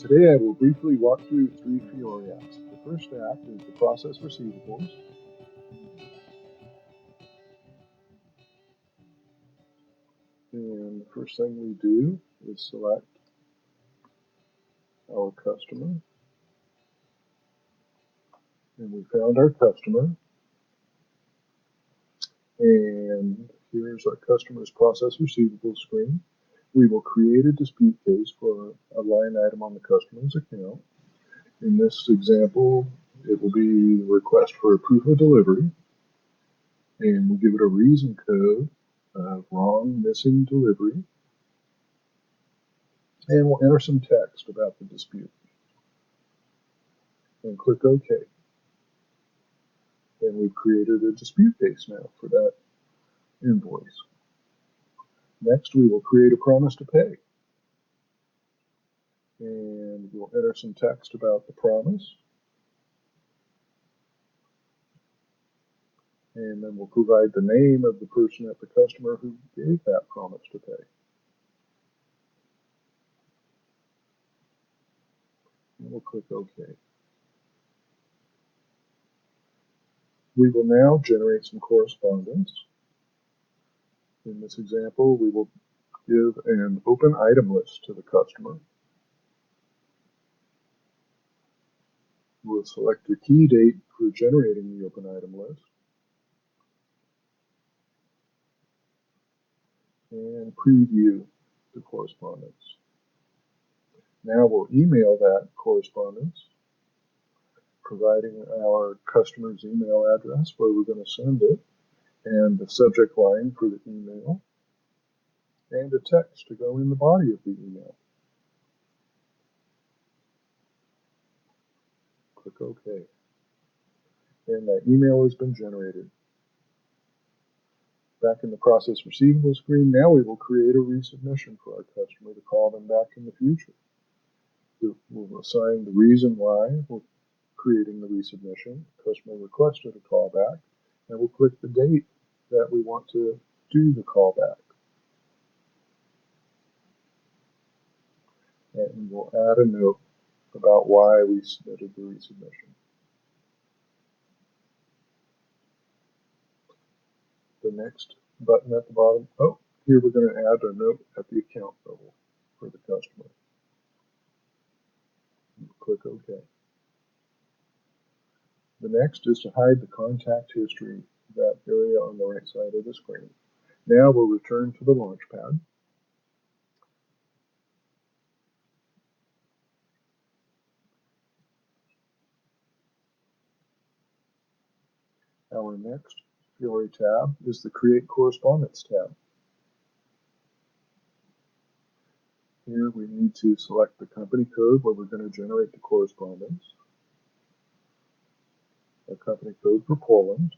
Today I will briefly walk through three Fiori apps. The first app is the process receivables. And the first thing we do is select our customer. And we found our customer. And here's our customer's process receivables screen. We will create a dispute case for a line item on the customer's account. In this example, it will be the request for a proof of delivery. And we'll give it a reason code of wrong, missing delivery. And we'll enter some text about the dispute. And click OK. And we've created a dispute case now for that invoice. Next, we will create a promise to pay. And we'll enter some text about the promise. And then we'll provide the name of the person at the customer who gave that promise to pay. And we'll click OK. We will now generate some correspondence. In this example, we will give an open item list to the customer. We'll select the key date for generating the open item list. And preview the correspondence. Now we'll email that correspondence, providing our customer's email address where we're going to send it, and the subject line for the email, and a text to go in the body of the email. Click OK. And that email has been generated. Back in the process receivable screen, now we will create a resubmission for our customer to call them back in the future. We'll assign the reason why we're creating the resubmission. The customer requested a callback, and we'll click the date that we want to do the callback. And we'll add a note about why we submitted the resubmission. The next button at the bottom, here we're going to add a note at the account level for the customer. Click OK. The next is to hide the contact history, that area on the right side of the screen. Now we'll return to the Launchpad. Our next Fiori tab is the Create Correspondence tab. Here we need to select the company code where we're going to generate the correspondence. A company code for Poland.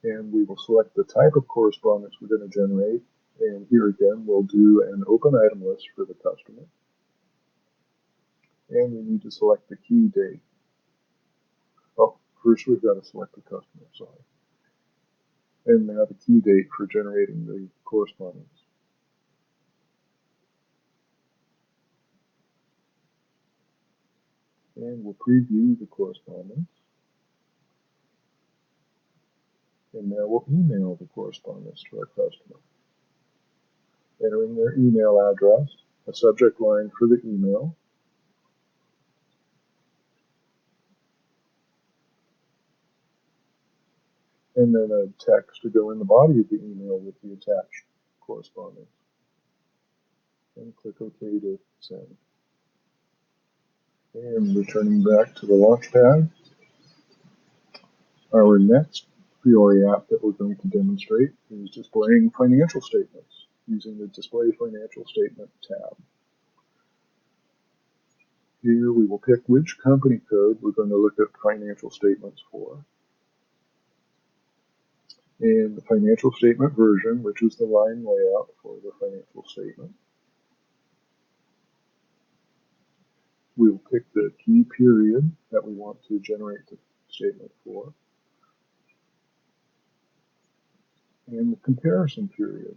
And we will select the type of correspondence we're going to generate. And here again, we'll do an open item list for the customer. And we need to select the key date. First we've got to select the customer, sorry. And now the key date for generating the correspondence. And we'll preview the correspondence. And now we'll email the correspondence to our customer. Entering their email address, a subject line for the email, and then a text to go in the body of the email with the attached correspondence. And click OK to send. And returning back to the Launchpad, our next Fiori app that we're going to demonstrate is displaying financial statements using the Display Financial Statement tab. Here we will pick which company code we're going to look at financial statements for. And the financial statement version, which is the line layout for the financial statement. We'll pick the key period that we want to generate the statement for. And the comparison period.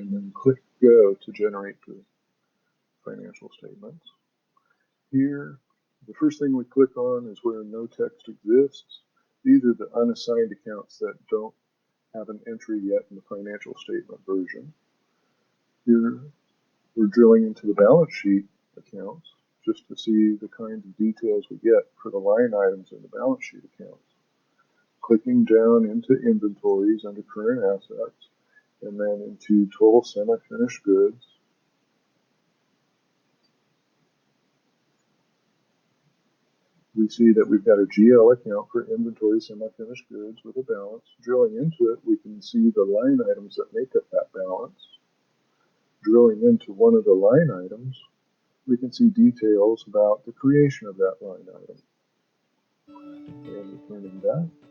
and then click Go to generate the financial statements. Here, the first thing we click on is where no text exists. These are the unassigned accounts that don't have an entry yet in the financial statement version. Here, we're drilling into the balance sheet accounts just to see the kinds of details we get for the line items in the balance sheet accounts. Clicking down into inventories under current assets, and then into total semi-finished goods. We see that we've got a GL account for inventory semi-finished goods with a balance. Drilling into it, we can see the line items that make up that balance. Drilling into one of the line items, we can see details about the creation of that line item. And returning back.